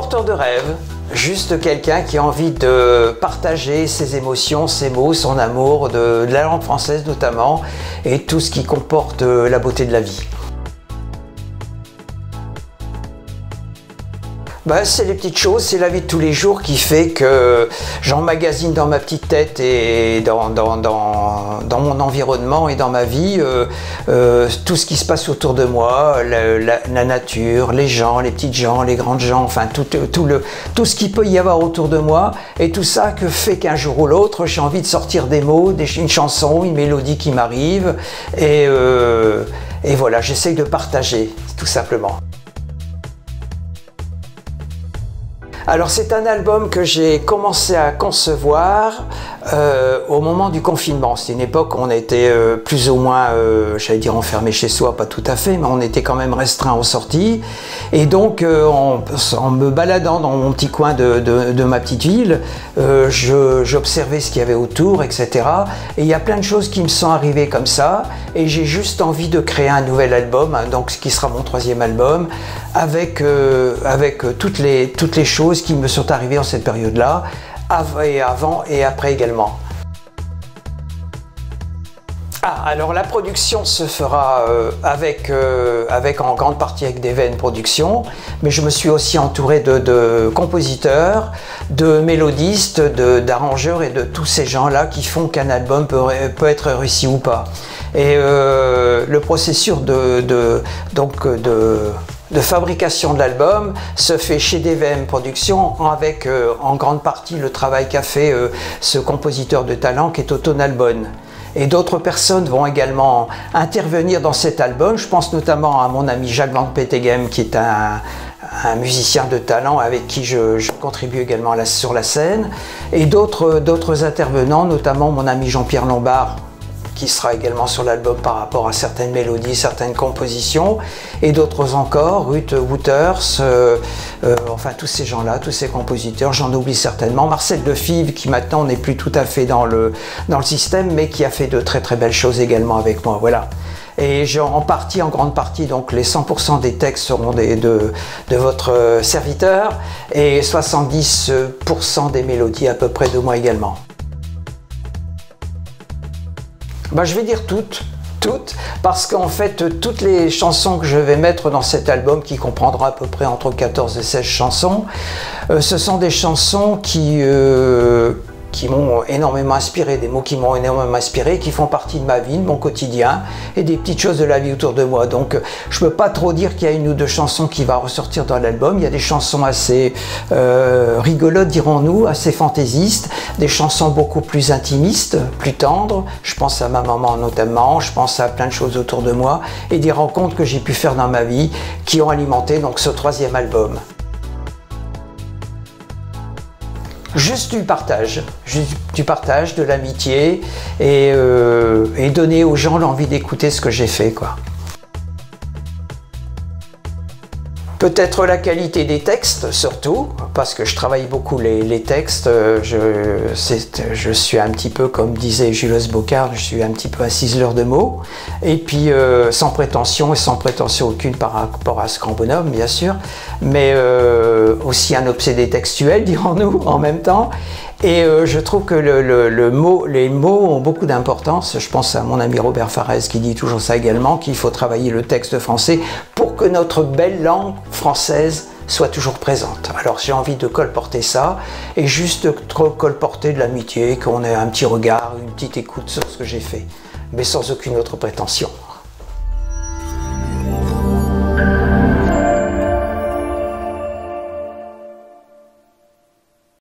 porteur de rêve, juste quelqu'un qui a envie de partager ses émotions, ses mots, son amour de la langue française notamment, et tout ce qui comporte la beauté de la vie. C'est les petites choses, c'est la vie de tous les jours qui fait que j'emmagasine dans ma petite tête et dans mon environnement et dans ma vie tout ce qui se passe autour de moi, la nature, les gens, les petites gens, les grandes gens, enfin tout ce qu'il peut y avoir autour de moi, et tout ça que fait qu'un jour ou l'autre j'ai envie de sortir des mots, une chanson, une mélodie qui m'arrive, et voilà, j'essaye de partager tout simplement. Alors c'est un album que j'ai commencé à concevoir au moment du confinement. C'est une époque où on était plus ou moins, j'allais dire enfermé chez soi, pas tout à fait, mais on était quand même restreint aux sorties. Et donc en me baladant dans mon petit coin de ma petite ville, j'observais ce qu'il y avait autour, etc. Et il y a plein de choses qui me sont arrivées comme ça, et j'ai juste envie de créer un nouvel album, donc ce qui sera mon 3e album, avec toutes les choses qui me sont arrivées en cette période-là, avant et après également. Alors la production se fera avec en grande partie avec Deven Productions, mais je me suis aussi entouré de compositeurs, de mélodistes, d'arrangeurs et de tous ces gens-là qui font qu'un album peut être réussi ou pas. Et le processus de fabrication de l'album se fait chez DVM Productions avec en grande partie le travail qu'a fait ce compositeur de talent qui est Otto Nalbonne. Et d'autres personnes vont également intervenir dans cet album. Je pense notamment à mon ami Jacques Van Peteghem, qui est un musicien de talent avec qui je contribue également sur la scène, et d'autres intervenants, notamment mon ami Jean-Pierre Lombard, qui sera également sur l'album par rapport à certaines mélodies, certaines compositions, et d'autres encore, Ruth Wouters, enfin tous ces gens-là, tous ces compositeurs, j'en oublie certainement, Marcel Defive, qui maintenant n'est plus tout à fait dans le système, mais qui a fait de très très belles choses également avec moi, voilà. Et en grande partie, donc les 100% des textes seront de votre serviteur, et 70% des mélodies à peu près de moi également. Je vais dire toutes, parce qu'en fait, toutes les chansons que je vais mettre dans cet album, qui comprendra à peu près entre 14 et 16 chansons, ce sont des chansons qui m'ont énormément inspiré, des mots qui m'ont énormément inspiré, qui font partie de ma vie, de mon quotidien, et des petites choses de la vie autour de moi. Donc je ne peux pas trop dire qu'il y a une ou deux chansons qui vont ressortir dans l'album. Il y a des chansons assez rigolotes, dirons-nous, assez fantaisistes, des chansons beaucoup plus intimistes, plus tendres. Je pense à ma maman notamment, je pense à plein de choses autour de moi, et des rencontres que j'ai pu faire dans ma vie qui ont alimenté donc ce 3e album. Juste du partage, de l'amitié, et donner aux gens l'envie d'écouter ce que j'ai fait, quoi. Peut-être la qualité des textes, surtout, parce que je travaille beaucoup les textes. Je suis un petit peu, comme disait Jules Bocard, je suis un petit peu un ciseleur de mots. Et puis, sans prétention, et sans prétention aucune par rapport à ce grand bonhomme, bien sûr, mais aussi un obsédé textuel, dirons-nous, en même temps. Et je trouve que les mots ont beaucoup d'importance. Je pense à mon ami Robert Farès qui dit toujours ça également, qu'il faut travailler le texte français pour que notre belle langue française soit toujours présente. Alors j'ai envie de colporter ça, et juste colporter de l'amitié, qu'on ait un petit regard, une petite écoute sur ce que j'ai fait, mais sans aucune autre prétention.